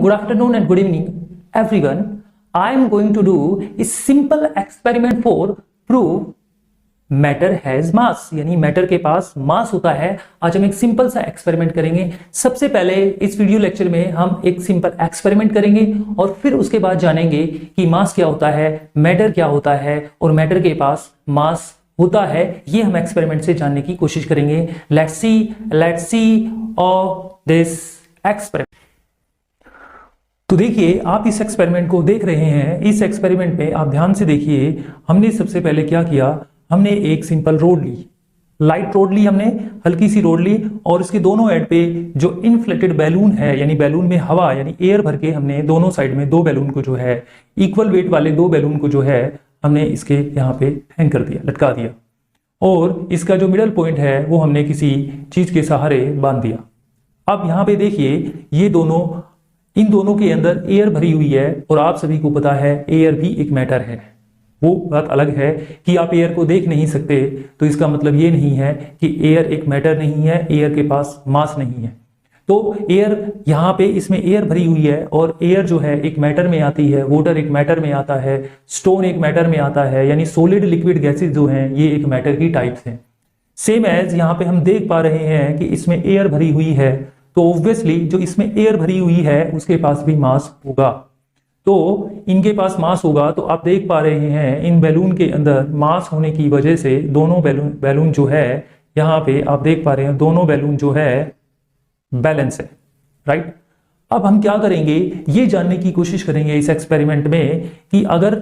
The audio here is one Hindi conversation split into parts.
Good afternoon and good evening, everyone. I am going to do a simple experiment for prove matter has मास, यानी मैटर के पास मास होता है। आज हम एक सिंपल सा एक्सपेरिमेंट करेंगे। सबसे पहले इस वीडियो लेक्चर में हम एक सिंपल एक्सपेरिमेंट करेंगे और फिर उसके बाद जानेंगे कि मास क्या होता है, मैटर क्या होता है और मैटर के पास मास होता है। ये हम एक्सपेरिमेंट से जानने की कोशिश करेंगे। Let's see of this experiment. तो देखिए, आप इस एक्सपेरिमेंट को देख रहे हैं। इस एक्सपेरिमेंट में आप ध्यान से देखिए, हमने सबसे पहले क्या किया, हमने एक सिंपल रोड ली, लाइट रोड ली, हमने हल्की सी रोड ली और इसके दोनों एंड पे जो इन्फ्लेटेड बैलून है, यानी बैलून में हवा यानी एयर भर के हमने दोनों साइड में दो बैलून को जो है इक्वल वेट वाले दो बैलून को जो है हमने इसके यहाँ पे हैंग कर दिया, लटका दिया और इसका जो मिडल पॉइंट है वो हमने किसी चीज के सहारे बांध दिया। अब यहाँ पे देखिए, ये दोनों, इन दोनों के अंदर एयर भरी हुई है और आप सभी को पता है एयर भी एक मैटर है। वो बात अलग है कि आप एयर को देख नहीं सकते, तो इसका मतलब ये नहीं है कि एयर एक मैटर नहीं है, एयर के पास मास नहीं है। तो एयर, यहाँ पे इसमें एयर भरी हुई है और एयर जो है एक मैटर में आती है, वाटर एक मैटर में आता है, स्टोन एक मैटर में आता है, यानी सॉलिड लिक्विड गैसेज जो हैं ये एक मैटर की टाइप्स हैं। सेम एज यहाँ पे हम देख पा रहे हैं कि इसमें एयर भरी हुई है, तो ऑब्वियसली जो इसमें एयर भरी हुई है उसके पास भी मास होगा। तो इनके पास मास होगा, तो आप देख पा रहे हैं इन बैलून के अंदर मास होने की वजह से दोनों बैलून जो है, यहाँ पे आप देख पा रहे हैं दोनों बैलून जो है बैलेंस है, राइट। अब हम क्या करेंगे, ये जानने की कोशिश करेंगे इस एक्सपेरिमेंट में कि अगर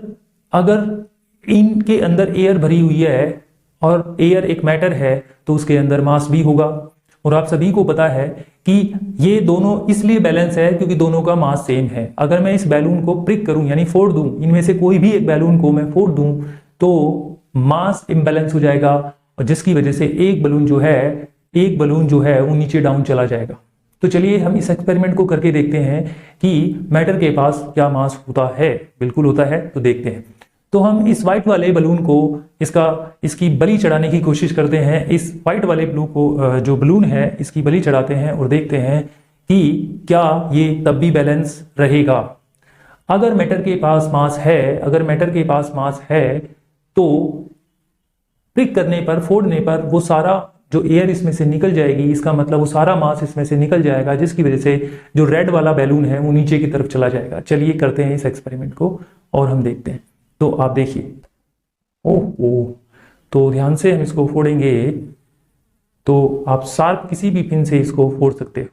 इनके अंदर एयर भरी हुई है और एयर एक मैटर है तो उसके अंदर मास भी होगा। और आप सभी को पता है कि ये दोनों इसलिए बैलेंस है क्योंकि दोनों का मास सेम है। अगर मैं इस बैलून को प्रिक करूं यानी फोड़ दूं, इनमें से कोई भी एक बैलून को मैं फोड़ दूं तो मास इम्बैलेंस हो जाएगा और जिसकी वजह से एक बैलून जो है वो नीचे डाउन चला जाएगा। तो चलिए हम इस एक्सपेरिमेंट को करके देखते हैं कि मैटर के पास क्या मास होता है। बिल्कुल होता है, तो देखते हैं। तो हम इस व्हाइट वाले बलून को इसकी बलि चढ़ाने की कोशिश करते हैं। इस व्हाइट वाले ब्लू को, जो बलून है, इसकी बलि चढ़ाते हैं और देखते हैं कि क्या ये तब भी बैलेंस रहेगा। अगर मैटर के पास मास है तो प्रिक करने पर, फोड़ने पर वो सारा जो एयर इसमें से निकल जाएगी, इसका मतलब वो सारा मास इसमें से निकल जाएगा, जिसकी वजह से जो रेड वाला बैलून है वो नीचे की तरफ चला जाएगा। चलिए करते हैं इस एक्सपेरिमेंट को और हम देखते हैं। तो आप देखिए, ओह, तो ध्यान से हम इसको फोड़ेंगे तो आप शार्प किसी भी पिन से इसको फोड़ सकते हो।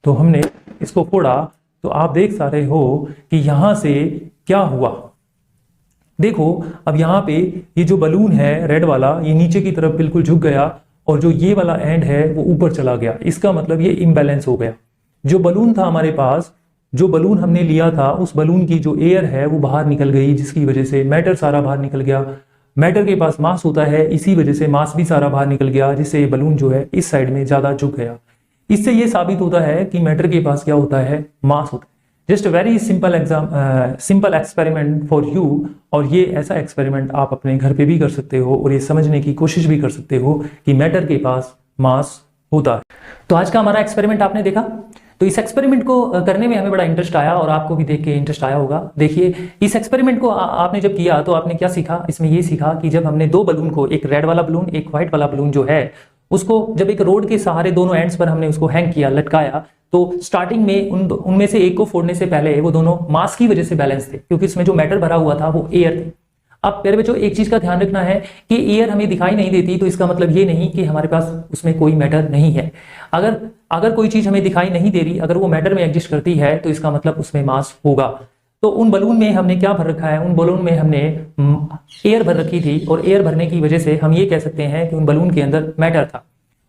तो हमने इसको फोड़ा तो आप देख सा रहे हो कि यहां से क्या हुआ। देखो, अब यहां पे ये जो बलून है रेड वाला, ये नीचे की तरफ बिल्कुल झुक गया और जो ये वाला एंड है वो ऊपर चला गया। इसका मतलब ये इम्बैलेंस हो गया। जो बलून था हमारे पास, जो बलून हमने लिया था, उस बलून की जो एयर है वो बाहर निकल गई, जिसकी वजह से मैटर सारा बाहर निकल गया। मैटर के पास मास होता है, इसी वजह से मास भी सारा बाहर निकल गया, जिससे ये बलून जो है इस साइड में ज्यादा झुक गया। इससे ये साबित होता है कि मैटर के पास क्या होता है, मास होता है। Just very simple experiment for you. और ये ऐसा एक्सपेरिमेंट आप अपने घर पे भी कर सकते हो और ये समझने की कोशिश भी कर सकते हो कि मैटर के पास मास होता है। तो आज का हमारा एक्सपेरिमेंट आपने देखा। तो इस एक्सपेरिमेंट को करने में हमें बड़ा इंटरेस्ट आया और आपको भी देख के इंटरेस्ट आया होगा। देखिए, इस एक्सपेरिमेंट को आपने जब किया तो आपने क्या सीखा, इसमें ये सीखा कि जब हमने दो बलून को, एक रेड वाला बलून, एक व्हाइट वाला बलून जो है, उसको जब एक रोड के सहारे दोनों एंड्स पर हमने उसको हैंग किया, लटकाया, तो स्टार्टिंग में उनमें से एक को फोड़ने से पहले वो दोनों मास की वजह से बैलेंस थे, क्योंकि इसमें जो मैटर भरा हुआ था वो एयर थे। अब प्यारे बच्चों, एक चीज का ध्यान रखना है कि एयर हमें दिखाई नहीं देती, तो इसका मतलब ये नहीं कि हमारे पास उसमें कोई मैटर नहीं है। अगर कोई चीज हमें दिखाई नहीं दे रही, अगर वो मैटर में एग्जिस्ट करती है, तो इसका मतलब उसमें मास होगा। तो उन बलून में हमने क्या भर रखा है, उन बलून में हमने एयर भर रखी थी और एयर भरने की वजह से हम ये कह सकते हैं कि उन बलून के अंदर मैटर था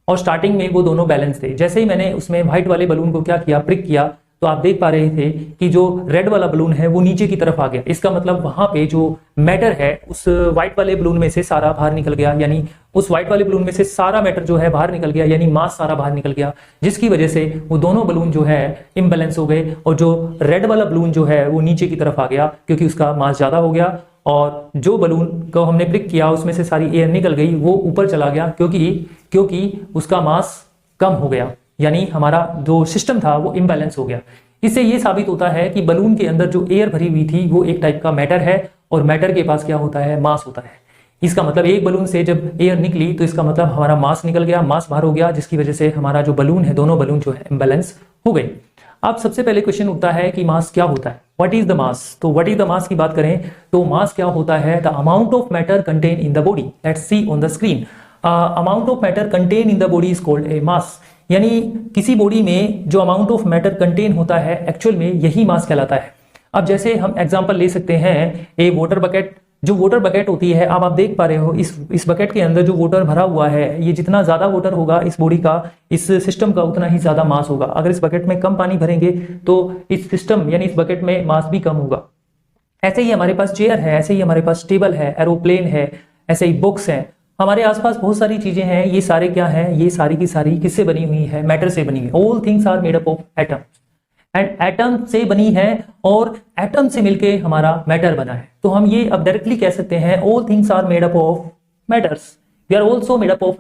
और स्टार्टिंग में वो दोनों बैलेंस थे। जैसे ही मैंने उसमें व्हाइट वाले बलून को क्या किया, प्रिक किया, तो आप देख पा रहे थे कि जो रेड वाला बलून है वो नीचे की तरफ आ गया। इसका मतलब वहां पे जो मैटर है उस व्हाइट वाले बलून में से सारा बाहर निकल गया, यानी उस व्हाइट वाले बलून में से सारा मैटर जो है बाहर निकल गया, यानी मास सारा बाहर निकल गया, जिसकी वजह से वो दोनों बलून जो है इम्बैलेंस हो गए और जो रेड वाला बलून जो है वो नीचे की तरफ आ गया क्योंकि उसका मास ज्यादा हो गया और जो बलून को हमने प्रिक किया उसमें से सारी एयर निकल गई, वो ऊपर चला गया क्योंकि उसका मास कम हो गया। यानी हमारा जो सिस्टम था वो इम्बैलेंस हो गया। इससे ये साबित होता है कि बलून के अंदर जो एयर भरी हुई थी वो एक टाइप का मैटर है और मैटर के पास क्या होता है, मास होता है। इसका मतलब एक बलून से जब एयर निकली तो इसका मतलब हमारा मास निकल गया, मास बाहर हो गया, जिसकी वजह से हमारा जो बलून है, दोनों बलून जो है इम्बैलेंस हो गए। अब सबसे पहले क्वेश्चन उठता है कि मास क्या होता है, व्हाट इज द मास। तो व्हाट इज द मास की बात करें तो मास क्या होता है, the amount of matter content in the body, let's see on the screen. Amount of matter content in the body is called a mass, यानी किसी बॉडी में जो अमाउंट ऑफ मैटर कंटेन होता है एक्चुअल में यही मास कहलाता है। अब जैसे हम एग्जांपल ले सकते हैं, ए वाटर बकेट, जो वाटर बकेट होती है, अब आप देख पा रहे हो इस बकेट के अंदर जो वाटर भरा हुआ है, ये जितना ज्यादा वाटर होगा इस बॉडी का, इस सिस्टम का, उतना ही ज्यादा मास होगा। अगर इस बकेट में कम पानी भरेंगे तो इस सिस्टम यानी इस बकेट में मास भी कम होगा। ऐसे ही हमारे पास चेयर है, ऐसे ही हमारे पास टेबल है, एरोप्लेन है, ऐसे ही बुक्स है, हमारे आसपास बहुत सारी चीजें हैं। ये सारे क्या है, ये सारी की सारी किससे बनी हुई है, मैटर से बनी हुई। All things are made up of atom, and atom से बनी है और एटम से मिलके हमारा मैटर बना है। तो हम ये अब डायरेक्टली कह सकते हैं all things are made up of matters, we are also made up of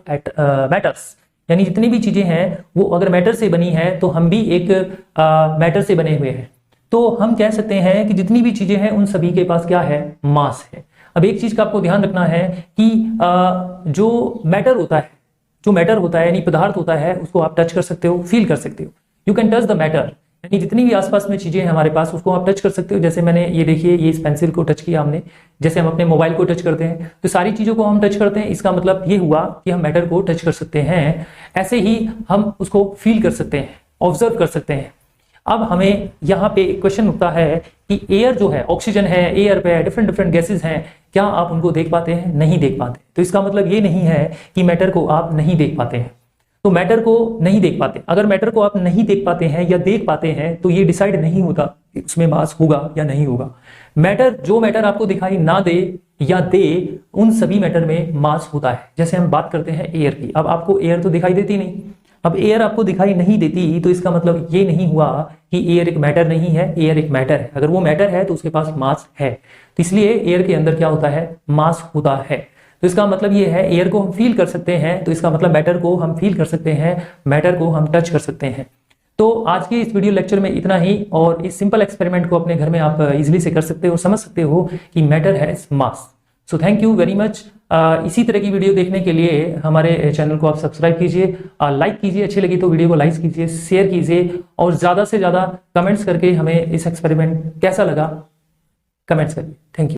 matters, यानी जितनी भी चीजें हैं वो अगर मैटर से बनी है तो हम भी एक मैटर से बने हुए हैं। तो हम कह सकते हैं कि जितनी भी चीजें हैं उन सभी के पास क्या है, मास है। अब एक चीज का आपको ध्यान रखना है कि जो मैटर होता है यानी पदार्थ होता है, उसको आप टच कर सकते हो, फील कर सकते हो। You can touch the matter, यानी जितनी भी आसपास में चीजें हैं हमारे पास उसको आप टच कर सकते हो। जैसे मैंने ये देखिए, ये इस पेंसिल को टच किया हमने, जैसे हम अपने मोबाइल को टच करते हैं, तो सारी चीजों को हम टच करते हैं। इसका मतलब ये हुआ कि हम मैटर को टच कर सकते हैं। ऐसे ही हम उसको फील कर सकते हैं, ऑब्जर्व कर सकते हैं। अब हमें यहाँ पे क्वेश्चन उठता है कि एयर जो है, ऑक्सीजन है, एयर पे डिफरेंट डिफरेंट गैसेज हैं, क्या आप उनको देख पाते हैं, नहीं देख पाते। तो इसका मतलब ये नहीं है कि मैटर को आप नहीं देख पाते हैं। तो मैटर को नहीं देख पाते, अगर मैटर को आप नहीं देख पाते हैं या देख पाते हैं तो ये डिसाइड नहीं होता कि उसमें मास होगा या नहीं होगा। जो मैटर आपको दिखाई ना दे या दे, उन सभी मैटर में मास होता है। जैसे हम बात करते हैं एयर की, अब आपको एयर तो दिखाई देती नहीं, अब एयर आपको दिखाई नहीं देती तो इसका मतलब ये नहीं हुआ कि एयर एक मैटर नहीं है, एयर एक मैटर है। अगर वो मैटर है तो उसके पास मास है, तो इसलिए एयर के अंदर क्या होता है, मास होता है। तो इसका मतलब ये है, एयर को हम फील कर सकते हैं, तो इसका मतलब मैटर को हम फील कर सकते हैं, मैटर को हम टच कर सकते हैं। तो आज के इस वीडियो लेक्चर में इतना ही, और इस सिंपल एक्सपेरिमेंट को अपने घर में आप इजीली से कर सकते हो, समझ सकते हो कि matter has mass. So thank you very much. इसी तरह की वीडियो देखने के लिए हमारे चैनल को आप सब्सक्राइब कीजिए, लाइक कीजिए, अच्छी लगी तो वीडियो को लाइक कीजिए, शेयर कीजिए, और ज्यादा से ज्यादा कमेंट्स करके हमें इस एक्सपेरिमेंट कैसा लगा कमेंट्स करिए। Thank you.